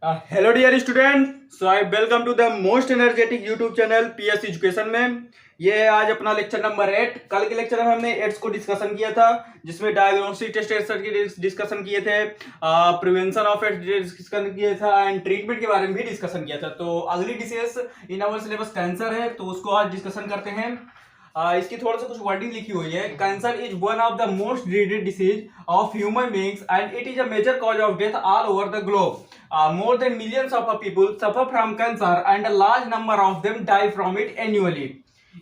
Hello dear student, so I welcome to the most energetic YouTube channel PS education में। ये है आज अपना लेक्चर नंबर 8। कल के लेक्चर में हमने एड्स को डिस्कशन किया था, जिसमें डायग्नोस्टिक टेस्ट की डिस्कशन किए थे, प्रिवेंशन ऑफ एड्स डिस्कशन किया था एंड ट्रीटमेंट के बारे में भी डिस्कशन किया था। तो अगली disease in our syllabus cancer है, तो उसको आज डिस्कशन करते हैं। इसकी थोड़ा सा कुछ वर्डिंग लिखी हुई है। Cancer is one of the most dreaded disease of human beings and it is a major cause of death all over the globe. More than millions of people suffer from cancer and a large number of them die from it annually.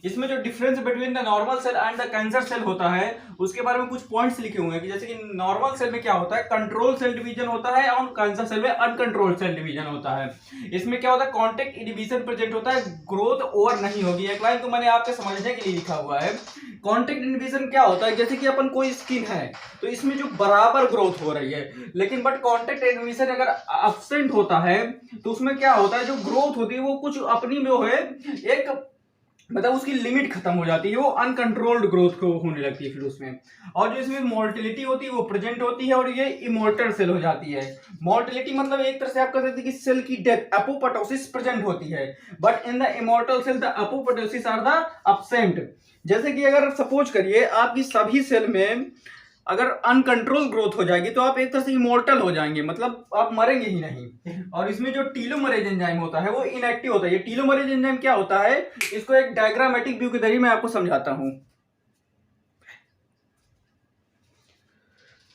इसमें जो difference between the normal cell and the cancer cell होता है, उसके बारे में कुछ points लिखे हुए हैं कि जैसे कि नॉर्मल सेल में क्या होता है, कंट्रोल सेल डिवीजन होता है और कैंसर सेल में अनकंट्रोल्ड सेल डिवीजन होता है। इसमें क्या होता है, कॉन्टेक्ट इनहिबिशन प्रेजेंट होता है, ग्रोथ ओवर नहीं होगी। एक लाइन तो मैंने आपके समझने के लिए लिखा हुआ है। कॉन्टेक्ट इनहिबिशन क्या होता है, जैसे कि अपन कोई स्किन है तो इसमें जो बराबर ग्रोथ हो रही है, लेकिन बट कॉन्टेक्ट इनहिबिशन अगर एब्सेंट होता है तो उसमें क्या होता है, जो ग्रोथ होती है वो कुछ अपनी जो है एक मतलब उसकी लिमिट खत्म हो जाती है, वो अनकंट्रोल्ड ग्रोथ को होने लगती है फिर उसमें। और जो इसमें मोर्टिलिटी होती है वो प्रेजेंट होती है और ये इमोर्टल सेल हो जाती है। मोर्टिलिटी मतलब एक तरह से आप कह सकते हैं कि सेल की डेथ, एपोप्टोसिस प्रेजेंट होती है, but in the immortal cell the apoptosis are the absent. जैसे कि अगर सपोज करिए आपकी सभी सेल में अगर अनकंट्रोल ग्रोथ हो जाएगी तो आप एक तरह से इमोर्टल हो जाएंगे, मतलब आप मरेंगे ही नहीं। और इसमें जो टीलोमरेज एंजाइम होता है वो इनएक्टिव होता है। ये टीलोमरेज एंजाइम क्या होता है, इसको एक डायग्रामेटिक व्यू के जरिए मैं आपको समझाता हूं।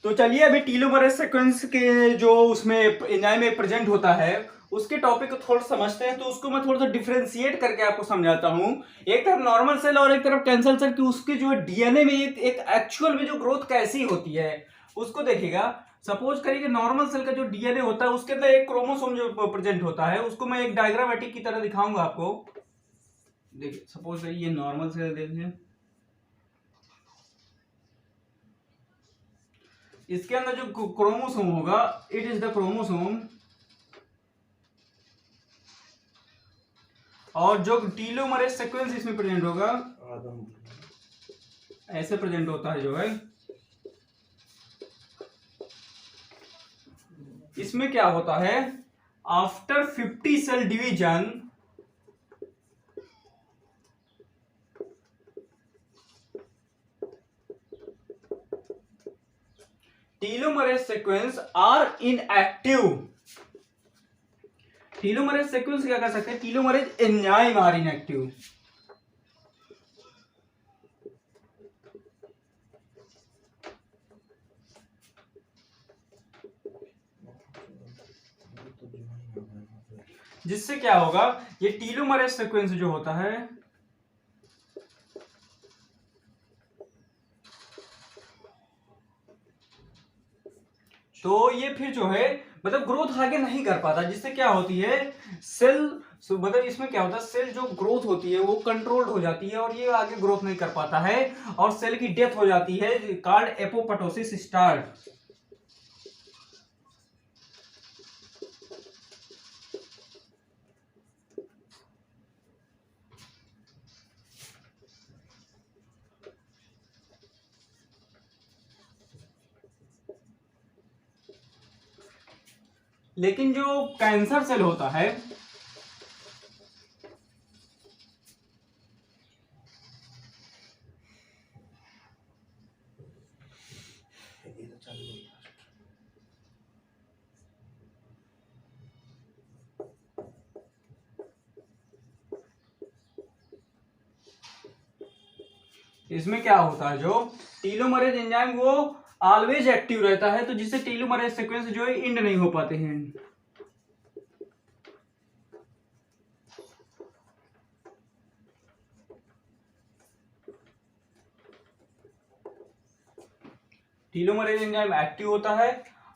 तो चलिए अभी टीलोमरेज सीक्वेंस के जो उसमें एंजाइम में प्रेजेंट होता है उसके टॉपिक को थोड़ा समझते हैं। तो उसको मैं थोड़ा सा डिफरेंशिएट करके आपको समझाता हूं। एक तरफ नॉर्मल सेल और एक तरफ कैंसर सेल की उसके जो डीएनए में एक एक्चुअल में जो ग्रोथ कैसी होती है उसको देखिएगा। सपोज करिए कि नॉर्मल सेल का जो डीएनए होता है उसके अंदर एक क्रोमोसोम जो प्रेजेंट होता है, उसको मैं एक डायग्रामेटिक की तरह दिखाऊंगा आपको। देखिए सपोज करिए ये नॉर्मल सेल देखिए, इसके अंदर जो क्रोमोसोम होगा इट इज द क्रोमोसोम, और जो टीलोमरेज सीक्वेंस इसमें प्रेजेंट होगा ऐसे प्रेजेंट होता है जो है। इसमें क्या होता है, after 50 cell division telomerase sequence are inactive. Telomerase sequence क्या कर सकते हैं, टीलोमरेज एंजाइम आर इनएक्टिव। जिससे क्या होगा, ये टीलोमरेज सीक्वेंस जो होता है तो ये फिर जो है मतलब ग्रोथ आगे नहीं कर पाता, जिससे क्या होती है सेल मतलब इसमें क्या होता है, सेल जो ग्रोथ होती है वो कंट्रोल्ड हो जाती है और ये आगे ग्रोथ नहीं कर पाता है और सेल की डेथ हो जाती है, कॉल्ड एपोप्टोसिस स्टार्ट। लेकिन जो कैंसर सेल होता है इसमें क्या होता है, जो टीलोमरेज एंजाइम वो ऑलवेज एक्टिव रहता है, तो जिससे टीलोमरेज सीक्वेंस जो है इंड नहीं हो पाते हैं। टीलोमरेज एंजाइम एक्टिव होता है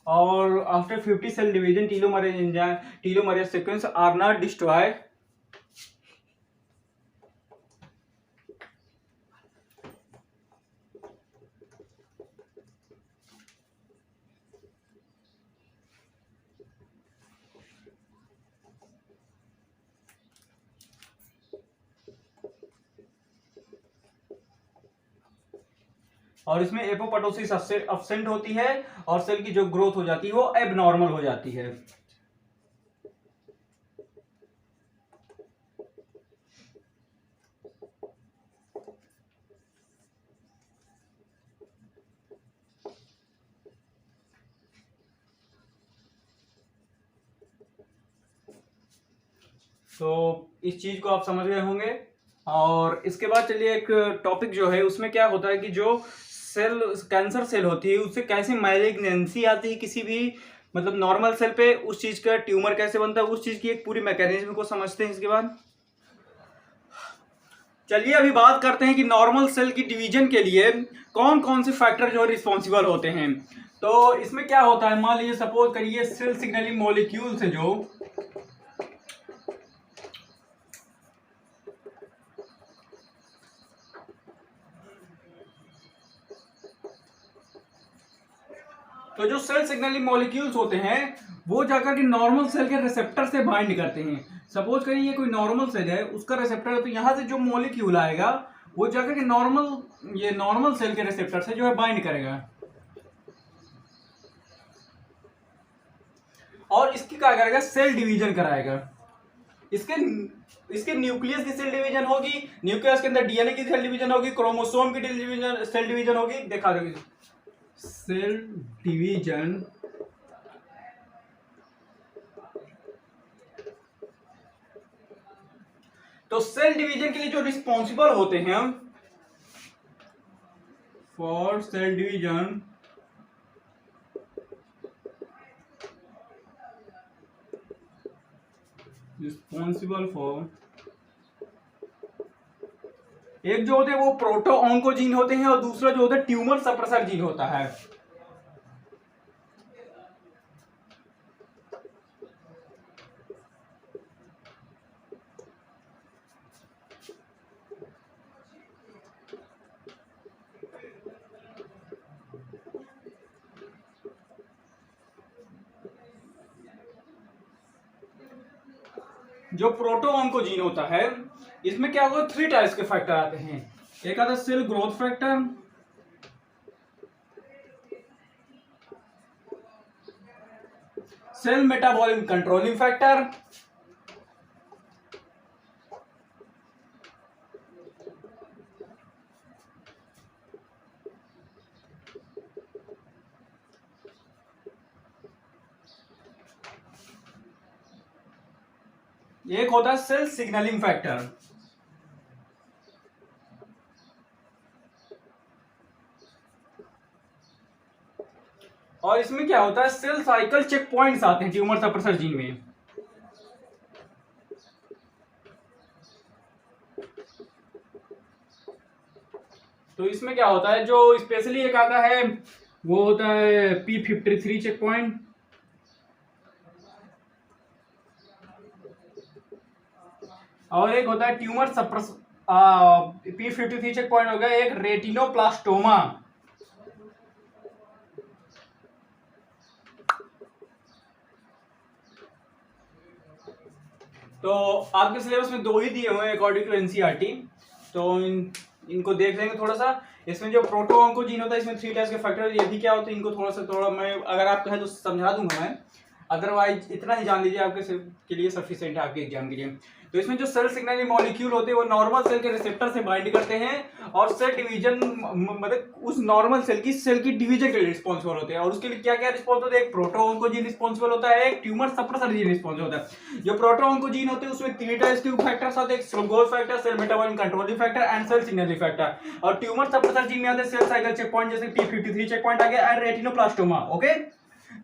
और after 50 cell division telomerase enzyme telomerase sequence are not destroyed. और इसमें एपोप्टोसिस एब्सेंट होती है और सेल की जो ग्रोथ हो जाती है वो एबनॉर्मल हो जाती है। तो इस चीज को आप समझ गए होंगे। और इसके बाद चलिए एक टॉपिक जो है उसमें क्या होता है कि जो सेल कैंसर सेल होती है उससे कैसे मैलिग्नेंसी आती है किसी भी मतलब नॉर्मल सेल पे, उस चीज का ट्यूमर कैसे बनता है, उस चीज की एक पूरी मैकेनिज्म को समझते हैं। इसके बाद चलिए अभी बात करते हैं कि नॉर्मल सेल की डिवीजन के लिए कौन कौन से फैक्टर जो है रिस्पॉन्सिबल होते हैं। तो इसमें क्या होता है, मान लीजिए सपोज करिए सेल सिग्नलिंग मॉलिक्यूल्स है जो तो जो सेल सिग्नलिंग मॉलिक्यूल्स होते हैं वो जाकर के नॉर्मल सेल के रिसेप्टर से बाइंड करते हैं। सपोज करिए ये कोई नॉर्मल सेल है, उसका रिसेप्टर है, तो यहां से जो मॉलिक्यूल आएगा वो जाकर के नॉर्मल सेल के रिसेप्टर से जो है बाइंड करेगा और इसकी क्या करेगा, सेल डिवीजन कराएगा। इसके इसके न्यूक्लियस की सेल डिवीजन होगी, न्यूक्लियस के अंदर डीएनए की सेल डिवीजन होगी, क्रोमोसोम की सेल डिवीजन होगी। देखा दोगे सेल डिवीजन तो सेल डिवीजन के लिए जो रिस्पॉन्सिबल होते हैं for sale division responsible for एक जो होते हैं वो प्रोटो ऑन्कोजीन होते हैं और दूसरा जो होता है ट्यूमर सप्रेसर जीन होता है। जो प्रोटो ऑन्कोजीन होता है इसमें क्या होगा, 3 टाइप्स के फैक्टर आते हैं। एक आता है cell growth factor, cell metabolism controlling factor एक होता है सेल सिग्नलिंग फैक्टर। और इसमें क्या होता है, सेल साइकिल चेक पॉइंट्स आते हैं ट्यूमर सप्रेसर जीन में। तो इसमें क्या होता है, जो स्पेशली एक आता है वो होता है P53 चेक पॉइंट, और एक होता है tumour suppress P53 check point हो गया एक रेटिनोप्लास्टोमा। तो आपके सिलेबस में 2 ही दिए हुए हैं अकॉर्डिंग टू एनसीईआरटी, तो इनको देख लेंगे थोड़ा सा। इसमें जो प्रोटो ऑन्कोजीन होता है इसमें 3 टाइप्स के फैक्टर, ये भी क्या होते हैं इनको थोड़ा मैं अगर आप कहें तो समझा दूंगा मैं, अदरवाइज इतना ही जान लीजिए आपके के लिए सफिशिएंट है आपके एग्जाम के लिए। तो इसमें जो सेल सिग्नलिंग मॉलिक्यूल होते हैं वो नॉर्मल सेल के रिसेप्टर से बाइंड करते हैं और सेल डिवीजन मतलब उस नॉर्मल सेल की डिवीजन के लिए रिस्पॉन्सिबल होते हैं। और उसके लिए क्या क्या रिस्पॉन्स होता है, एक प्रोटो ऑन्कोजीन रिस्पॉन्सिबल होता है, एक ट्यूमर सप्रेसर जीन रिस्पॉन्सिबल होता है। जो प्रोटो ऑन्कोजीन होते हैं उसमें 3 टाइप्स के फैक्टर्स आते हैं, cell growth factor, cell metabolism controlling factor and cell signalling factor. और ट्यूमर सप्रेसर जीन में आते हैं सेल साइकिल चेक पॉइंट जैसे P53 चेक पॉइंट आ गया एंड रेटिनोप्लास्टोमा। ओके,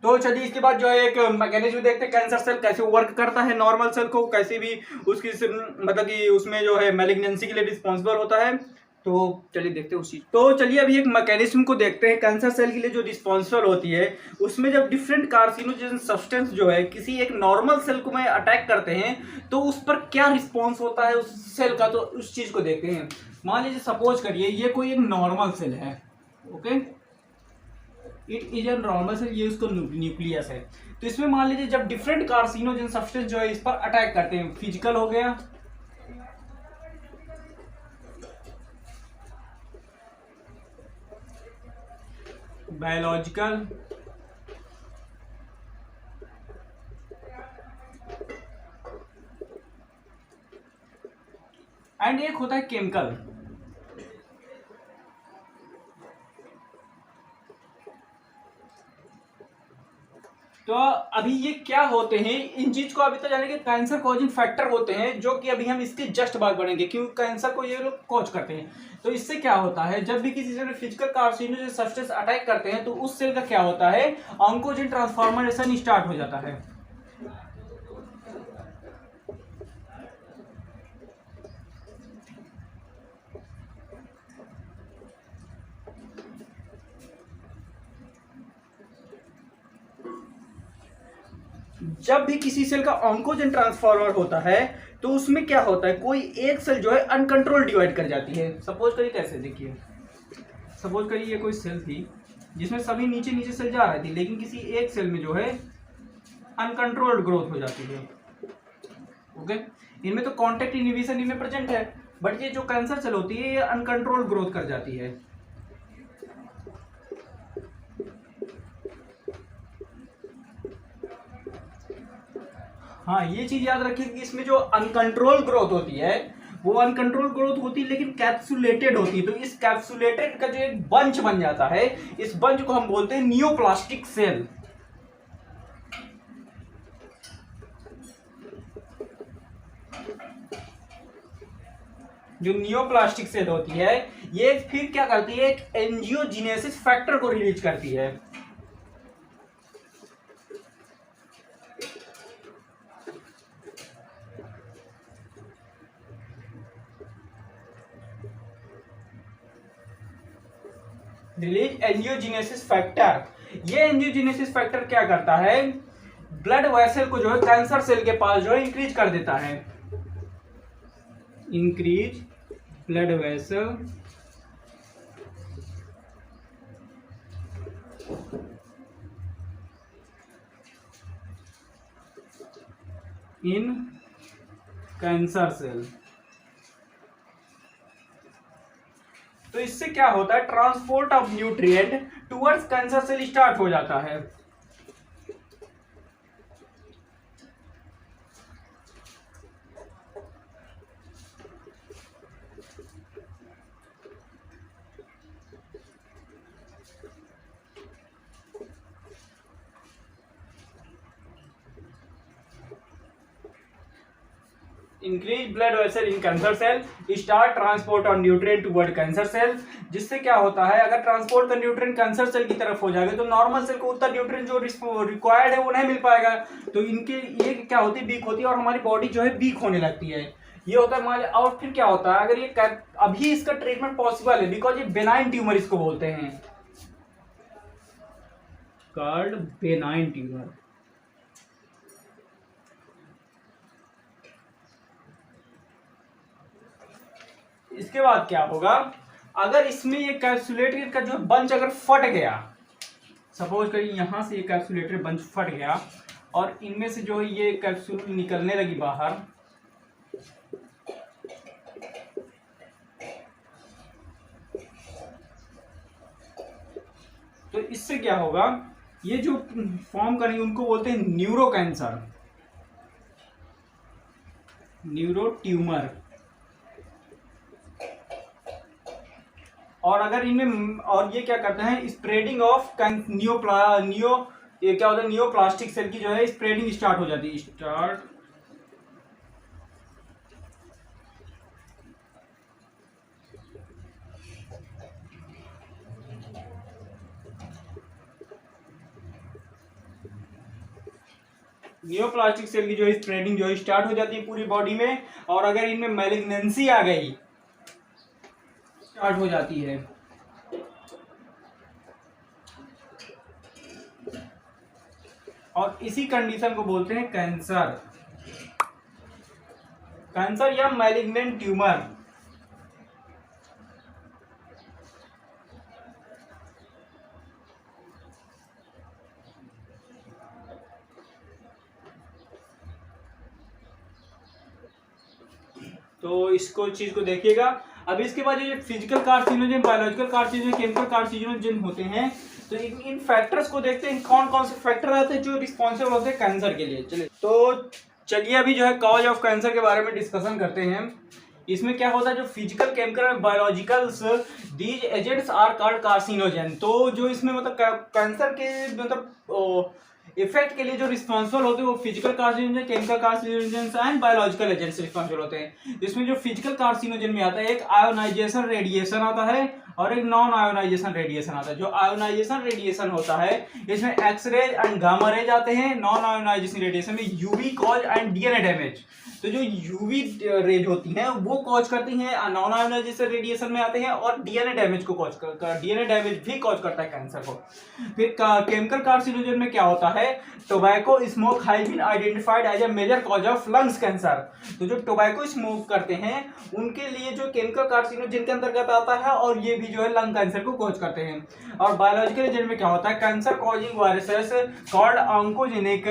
तो चलिए इसके बाद जो है एक मैकेनिज्म देखते हैं कैंसर सेल कैसे वर्क करता है, नॉर्मल सेल को कैसे भी उसकी मतलब कि उसमें जो है मैलिग्नेंसी के लिए रिस्पॉन्सिबल होता है। तो चलिए देखते हैं उस चीज। तो चलिए अभी एक मैकेनिज्म को देखते हैं कैंसर सेल के लिए जो रिस्पॉन्सिबल होती है। उसमें जब डिफरेंट कार्सिनोजेन सब्सटेंस जो है किसी एक नॉर्मल सेल को में अटैक करते हैं तो उस पर क्या रिस्पॉन्स होता है उस सेल का, तो उस चीज को देखते हैं। मान लीजिए सपोज करिए ये कोई एक नॉर्मल सेल है, okay, it is an normal cell, ये उसको न्यूक्लियस है। तो इसमें मान लीजिए जब डिफरेंट कार्सिनोजेन सब्सटेंस जो है इस पर अटैक करते हैं, फिजिकल हो गया, बायोलॉजिकल एंड एक होता है केमिकल। तो अभी ये क्या होते हैं, इन चीज को अभी तक जाने के कैंसर कॉजिंग फैक्टर होते हैं, जो कि अभी हम इसके जस्ट बाद बढ़ेंगे, क्योंकि कैंसर को ये लोग कॉज करते हैं। तो इससे क्या होता है, जब भी किसी सेल में फिजिकल कार्सिनोजेन सब्सटेंस अटैक करते हैं तो उस सेल का क्या होता है, ऑन्कोजेन ट्रांसफॉर्मेशन स्टार्ट हो जाता है। जब भी किसी सेल का ऑन्कोजेन ट्रांसफॉर्मर होता है तो उसमें क्या होता है, कोई एक सेल जो है अनकंट्रोल डिवाइड कर जाती है। सपोज करिए, कैसे देखिए, सपोज करिए ये कोई सेल थी जिसमें सभी नीचे नीचे सेल जा रही थी, लेकिन किसी एक सेल में जो है अनकंट्रोल्ड ग्रोथ हो जाती है। ओके, इनमें तो कॉन्टेक्ट इनहिबिशन इनमें प्रेजेंट है, बट ये जो कैंसर सेल होती है ये अनकंट्रोल्ड ग्रोथ कर जाती है। हाँ, ये चीज याद रखिए कि इसमें जो अनकंट्रोल ग्रोथ होती है वो अनकंट्रोल ग्रोथ होती है, लेकिन कैप्सुलेटेड होती है। तो इस कैप्सुलेटेड का जो एक बंच बन जाता है, इस बंच को हम बोलते हैं नियोप्लास्टिक सेल। जो नियोप्लास्टिक सेल होती है ये फिर क्या करती है, एक एंजियोजेनेसिस फैक्टर को रिलीज करती है। Release angiogenesis factor. ये एंजियोजेनेसिस फैक्टर क्या करता है, ब्लड वेसल को जो है कैंसर सेल के पास जो है इंक्रीज कर देता है। Increase blood vessel in cancer cell. तो इससे क्या होता है, transport of nutrient towards cancer cell start हो जाता है। Increase blood vessel in cancer cell, start transport of nutrient toward cancer cell. जिससे क्या होता है, अगर ट्रांसपोर्ट का न्यूट्रिएंट कैंसर सेल की तरफ हो जाएगा तो नॉर्मल सेल को उतना न्यूट्रिएंट जो रिक्वायर्ड है वो नहीं मिल पाएगा। तो इनके ये क्या होती है, वीक होती है और हमारी बॉडी जो है वीक होने लगती है। ये होता है हमारे। और फिर क्या होता है, अगर ये अभी इसका ट्रीटमेंट पॉसिबल है, बिकॉज ये बेनाइन ट्यूमर इसको बोलते हैं, कॉल्ड बेनाइन ट्यूमर। इसके बाद क्या होगा, अगर इसमें ये कैप्सुलेटेड का जो बंच अगर फट गया, सपोज करिए यहां से ये कैप्सुलेटेड बंच फट गया और इनमें से जो ये कैप्सूल निकलने लगी बाहर, तो इससे क्या होगा, ये जो फॉर्म करेंगे उनको बोलते हैं न्यूरो कैंसर, न्यूरो ट्यूमर। और अगर इनमें, और ये क्या करते हैं, स्प्रेडिंग ऑफ ये क्या होता है, नियोप्लास्टिक सेल की जो है स्प्रेडिंग स्टार्ट हो जाती है। स्टार्ट नियोप्लास्टिक सेल की जो है स्प्रेडिंग जो है स्टार्ट हो जाती है पूरी बॉडी में। और अगर इनमें मैलिग्नेंसी आ गई, स्टार्ट हो जाती है। और इसी कंडीशन को बोलते हैं कैंसर, कैंसर या मैलिग्नेंट ट्यूमर। तो इसको चीज को देखिएगा। अब इसके बाद ये physical carcinogen, biological carcinogen, chemical carcinogen होते हैं। तो इन फैक्टर्स को देखते हैं, कौन कौन से फैक्टर रहते हैं जो रिस्पॉन्सिबल होते हैं कैंसर के लिए। चलिए अभी जो है कॉज ऑफ कैंसर के बारे में डिस्कशन करते हैं। इसमें क्या होता है, जो फिजिकल, केमिकल और biologicals, these agents are called carcinogen. तो जो इसमें मतलब कैंसर के मतलब इफेक्ट के लिए जो रिस्पॉन्सिबल होते हैं वो physical carcinogen, chemical carcinogen and biological agents responsible होते हैं। जिसमें जो फिजिकल कार्सिनोजन में आता है एक आयोनाइजेशन रेडिएशन आता है और एक नॉन आयोनाइजेशन रेडिएशन आता है। जो आयोनाइजेशन रेडिएशन होता है इसमें एक्सरेज एंड गामा रेज आते हैं। नॉन आयोनाइजेशन रेडिएशन में UV cause and DNA damage. तो जो यूवी रेज होती हैं वो कॉज करती हैं, नॉन आयोनाइजेशन रेडिएशन में आते हैं और डीएनए डैमेज को कॉज डीएनए डैमेज भी कॉज करता है कैंसर को। फिर केमिकल कार्सिनोजन में क्या होता है, tobacco smoke has been identified as a major cause of lungs cancer. तो जो टोबैको स्मोक करते हैं उनके लिए जो केमिकल कार्सिनोजन के अंतर्गत आता है और ये भी जो है लंग कैंसर को कॉज करते हैं। और बायोलॉजिकल एजेंट में क्या होता है, cancer causing viruses called oncogenic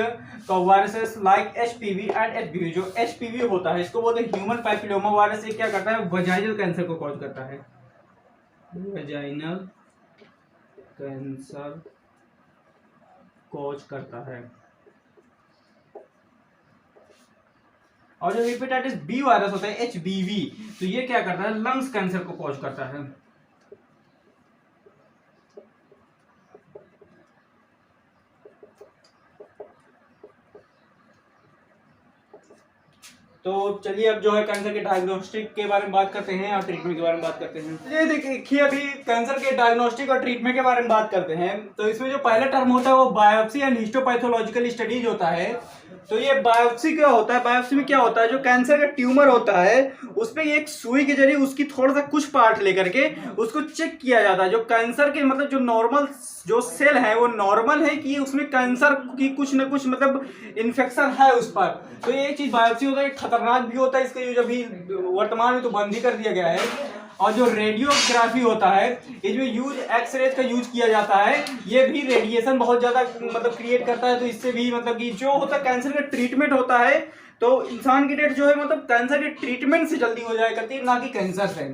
viruses like HPV and HBV. जो एचपीवी होता है इसको बोलते हैं ह्यूमन पैपिलोमा वायरस। ये क्या करता है, वजाइनल कैंसर को कॉज करता है, वजाइनल कैंसर कॉज करता है। और जो हेपेटाइटिस बी वायरस होता है एचबीवी, तो ये क्या करता है, लंग्स कैंसर को कॉज करता है। तो चलिए अब जो है कैंसर के डायग्नोस्टिक के बारे में बात करते हैं और ट्रीटमेंट के बारे में बात करते हैं। ये देखिए अभी कैंसर के डायग्नोस्टिक और ट्रीटमेंट के बारे में बात करते हैं। तो इसमें जो पहला टर्म होता है वो बायोप्सी एंड हिस्टोपैथोलॉजिकल स्टडीज होता है। तो ये बायोप्सी क्या होता है, बायोप्सी में क्या होता है, जो कैंसर का ट्यूमर होता है उस पर एक सुई के जरिए उसकी थोड़ा सा कुछ पार्ट लेकर के उसको चेक किया जाता है। जो कैंसर के मतलब जो नॉर्मल जो सेल है वो नॉर्मल है कि उसमें कैंसर की कुछ न कुछ मतलब इन्फेक्शन है उस पर। तो ये चीज बायोप्सी होता है, खतरनाक भी होता है। इसका यूज अभी वर्तमान में तो बंद ही कर दिया गया है। और जो रेडियोग्राफी होता है इसमें यूज एक्सरेज का यूज किया जाता है। ये भी रेडिएशन बहुत ज्यादा मतलब क्रिएट करता है। तो इससे भी मतलब कि जो होता है कैंसर का ट्रीटमेंट होता है तो इंसान की डेथ जो है मतलब कैंसर के ट्रीटमेंट से जल्दी हो जाया करती है, ना कि कैंसर से।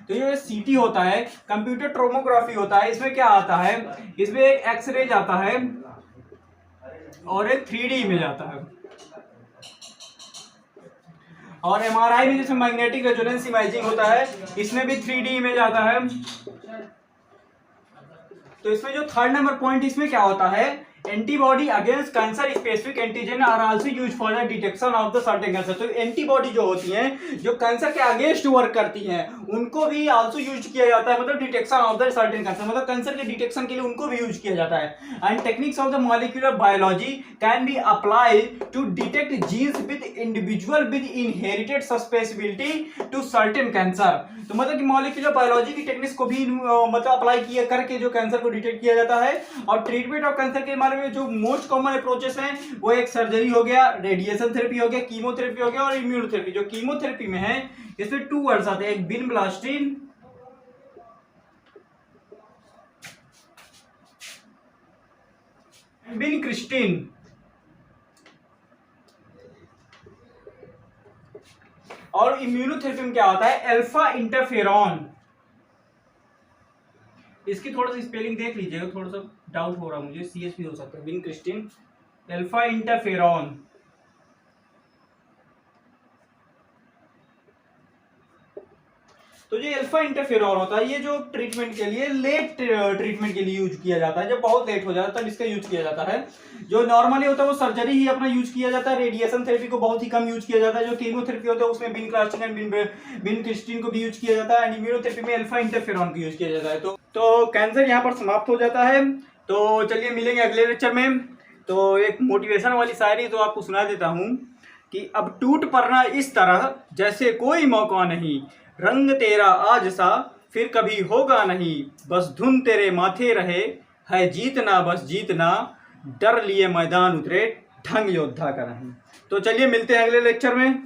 तो ये सीटी होता है, कंप्यूटर टोमोग्राफी होता है। इसमें क्या आता है, इसमें एक एक्सरेज आता है और एक 3D इमेज आता है। और एमआरआई में जैसे मैग्नेटिक रेजोनेंस इमेजिंग होता है इसमें भी 3D इमेज आता है। तो इसमें जो थर्ड नंबर पॉइंट इसमें क्या होता है, antibody against cancer specific antigen are also used for the detection of the certain cancer. तो एंटीबॉडी जो होती हैं जो कैंसर के अगेंस्ट वर्क करती हैं उनको भी आल्सो यूज किया जाता है, मतलब detection of the certain cancer, मतलब कैंसर के डिटेक्शन के लिए उनको भी यूज किया जाता है। And techniques of the molecular biology can be applied to detect genes with individual with inherited susceptibility to certain cancer. तो मतलब कि मॉलिक्यूलर बायोलॉजी की टेक्निक्स को भी मतलब अप्लाई किया करके जो कैंसर को डिटेक्ट किया जाता है। और ट्रीटमेंट ऑफ कैंसर के बारे में जो मोस्ट कॉमन अप्रोचेस हैं वो एक सर्जरी हो गया, रेडिएशन थेरेपी हो गया, कीमोथेरेपी हो गया और इम्यूनोथेरेपी। जो कीमोथेरेपी में है इसमें 2 वर्ड्स आते हैं, एक विनब्लास्टिन विनक्रिस्टिन। और इम्यूनोथेरेपी में क्या होता है, अल्फा इंटरफेरॉन। इसकी थोड़ा सा स्पेलिंग देख लीजिएगा, थोड़ा सा डाउट हो रहा मुझे, सीएस भी हो सकता है। Vincristine alpha interferon. तो ये अल्फा इंटरफेरॉन होता है, ये जो ट्रीटमेंट के लिए लेट ट्रीटमेंट के लिए यूज किया जाता है, जब बहुत लेट हो जाता है तब इसका यूज किया जाता है। जो नॉर्मली होता है वो सर्जरी ही अपना यूज किया जाता है। रेडिएशन थेरेपी को बहुत ही कम यूज किया जाता है। जो कीमोथेरेपी होता है उसमें विनक्रिस्टिन एंड विनक्रिस्टिन को भी यूज किया जाता है। एंड इम्यूनोथेरेपी में अल्फा इंटरफेरॉन को यूज किया जाता है। तो कैंसर यहाँ पर समाप्त हो जाता है। तो चलिए मिलेंगे अगले लेक्चर में। तो एक मोटिवेशन वाली शायरी तो आपको सुना देता हूँ कि अब टूट पड़ना इस तरह जैसे कोई मौका नहीं, रंग तेरा आज सा फिर कभी होगा नहीं, बस धुन तेरे माथे रहे है जीतना बस जीतना, डर लिए मैदान उतरे ढंग योद्धा का नहीं। तो चलिए मिलते हैं अगले लेक्चर में।